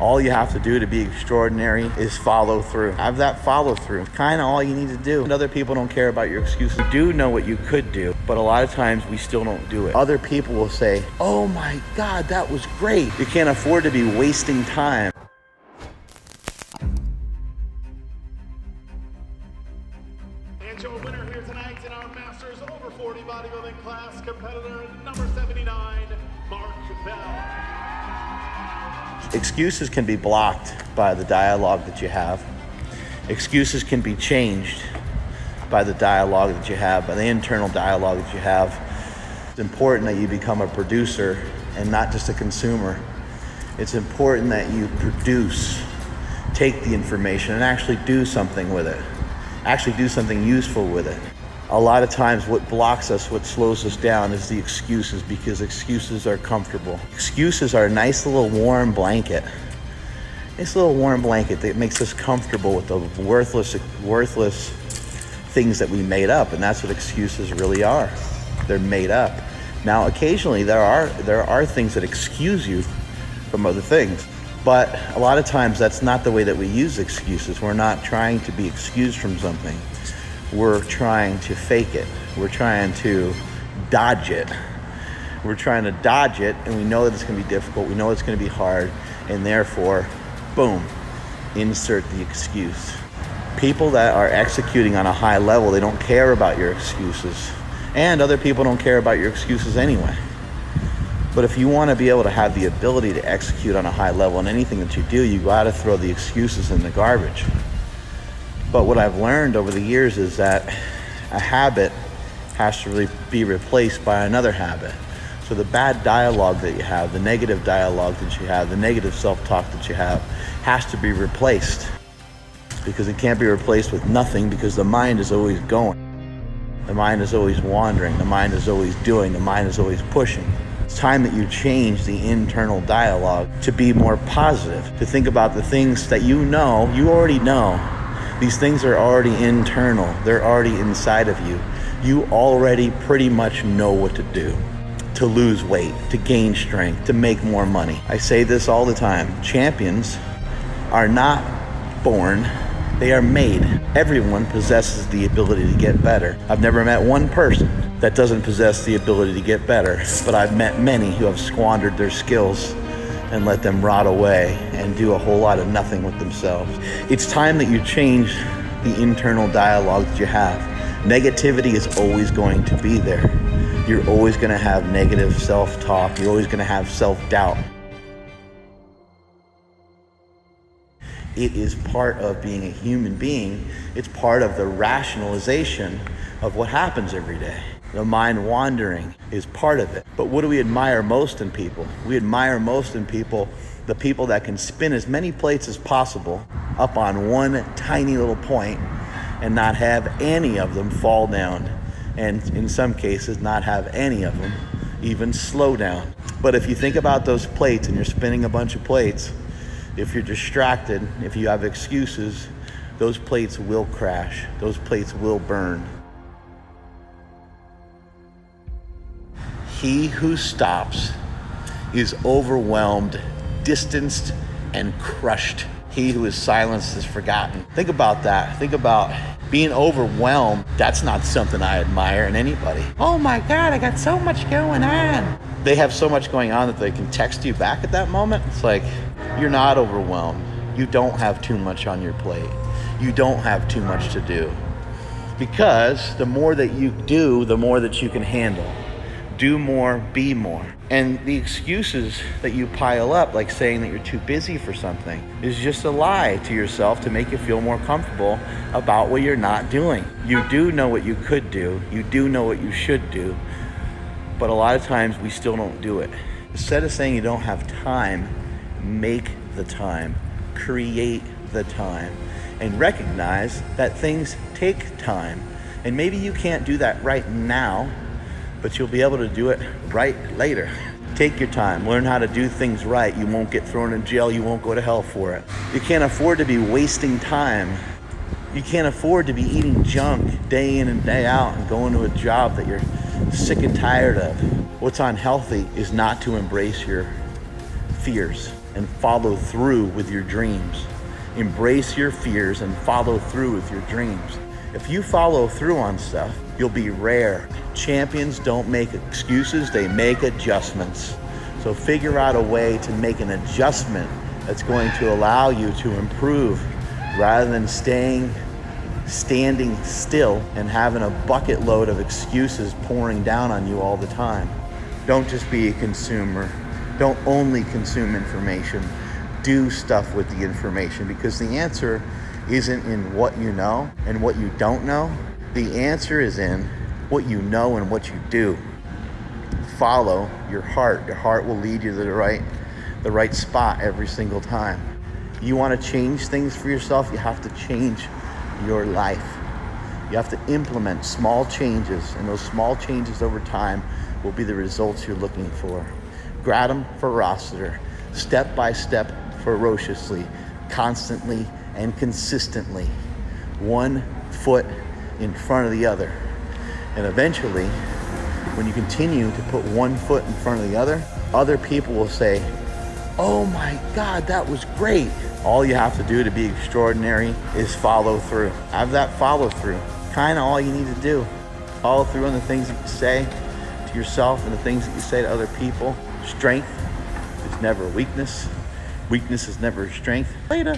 All you have to do to be extraordinary is follow through. Have that follow through. Kind of all you need to do. And other people don't care about your excuses. You do know what you could do, but a lot of times we still don't do it. Other people will say, oh my God, that was great. You can't afford to be wasting time. And your winner here tonight in our Masters over 40 bodybuilding class, competitor number 79, Mark Bell. Excuses can be blocked by the dialogue that you have. Excuses can be changed by the dialogue that you have, by the internal dialogue that you have. It's important that you become a producer and not just a consumer. It's important that you produce, take the information and actually do something with it. Actually do something useful with it. A lot of times what blocks us, what slows us down is the excuses, because excuses are comfortable. Excuses are a nice little warm blanket. Nice little warm blanket that makes us comfortable with the worthless things that we made up, and that's what excuses really are. They're made up. Now, occasionally there are things that excuse you from other things, but a lot of times that's not the way that we use excuses. We're not trying to be excused from something. We're trying to fake it. We're trying to dodge it. We're trying to dodge it, and we know that it's going to be difficult. We know it's going to be hard, and therefore, boom, insert the excuse. People that are executing on a high level, they don't care about your excuses, and other people don't care about your excuses anyway. But if you want to be able to have the ability to execute on a high level in anything that you do, you got to throw the excuses in the garbage. But what I've learned over the years is that a habit has to really be replaced by another habit. So the bad dialogue that you have, the negative dialogue that you have, the negative self-talk that you have has to be replaced, because it can't be replaced with nothing, because the mind is always going. The mind is always wandering. The mind is always doing. The mind is always pushing. It's time that you change the internal dialogue to be more positive, to think about the things that you already know. These things are already internal. They're already inside of you. You already pretty much know what to do to lose weight, to gain strength, to make more money. I say this all the time. Champions are not born, they are made. Everyone possesses the ability to get better. I've never met one person that doesn't possess the ability to get better, but I've met many who have squandered their skills and let them rot away and do a whole lot of nothing with themselves. It's time that you change the internal dialogue that you have. Negativity is always going to be there. You're always going to have negative self-talk. You're always going to have self-doubt. It is part of being a human being. It's part of the rationalization of what happens every day. The mind wandering is part of it. But what do we admire most in people? We admire most in people the people that can spin as many plates as possible up on one tiny little point and not have any of them fall down. And in some cases, not have any of them even slow down. But if you think about those plates and you're spinning a bunch of plates, if you're distracted, if you have excuses, those plates will crash. Those plates will burn. He who stops is overwhelmed, distanced, and crushed. He who is silenced is forgotten. Think about that. Think about being overwhelmed. That's not something I admire in anybody. Oh my God, I got so much going on. They have so much going on that they can text you back at that moment. It's like, you're not overwhelmed. You don't have too much on your plate. You don't have too much to do. Because the more that you do, the more that you can handle. Do more, be more. And the excuses that you pile up, like saying that you're too busy for something, is just a lie to yourself to make you feel more comfortable about what you're not doing. You do know what you could do. You do know what you should do. But a lot of times we still don't do it. Instead of saying you don't have time, make the time. Create the time. And recognize that things take time. And maybe you can't do that right now, but you'll be able to do it right later. Take your time, learn how to do things right. You won't get thrown in jail, you won't go to hell for it. You can't afford to be wasting time. You can't afford to be eating junk day in and day out and going to a job that you're sick and tired of. What's unhealthy is not to embrace your fears and follow through with your dreams. Embrace your fears and follow through with your dreams. If you follow through on stuff, you'll be rare. Champions don't make excuses, they make adjustments. So figure out a way to make an adjustment that's going to allow you to improve rather than standing still and having a bucket load of excuses pouring down on you all the time. Don't just be a consumer. Don't only consume information. Do stuff with the information, because the answer isn't in what you know and what you don't know. The answer is in what you know and what you do. Follow your heart. Your heart will lead you to the right spot every single time. You want to change things for yourself, you have to change your life. You have to implement small changes, and those small changes over time will be the results you're looking for. Gratum ferociter, step by step, ferociously, constantly and consistently, one foot in front of the other. And eventually, when you continue to put one foot in front of the other people will say, "Oh my God, that was great." All you have to do to be extraordinary is follow through. Have that follow through. Kind of all you need to do. Follow through on the things that you say to yourself and the things that you say to other people. Strength is never weakness. Weakness is never strength. Later.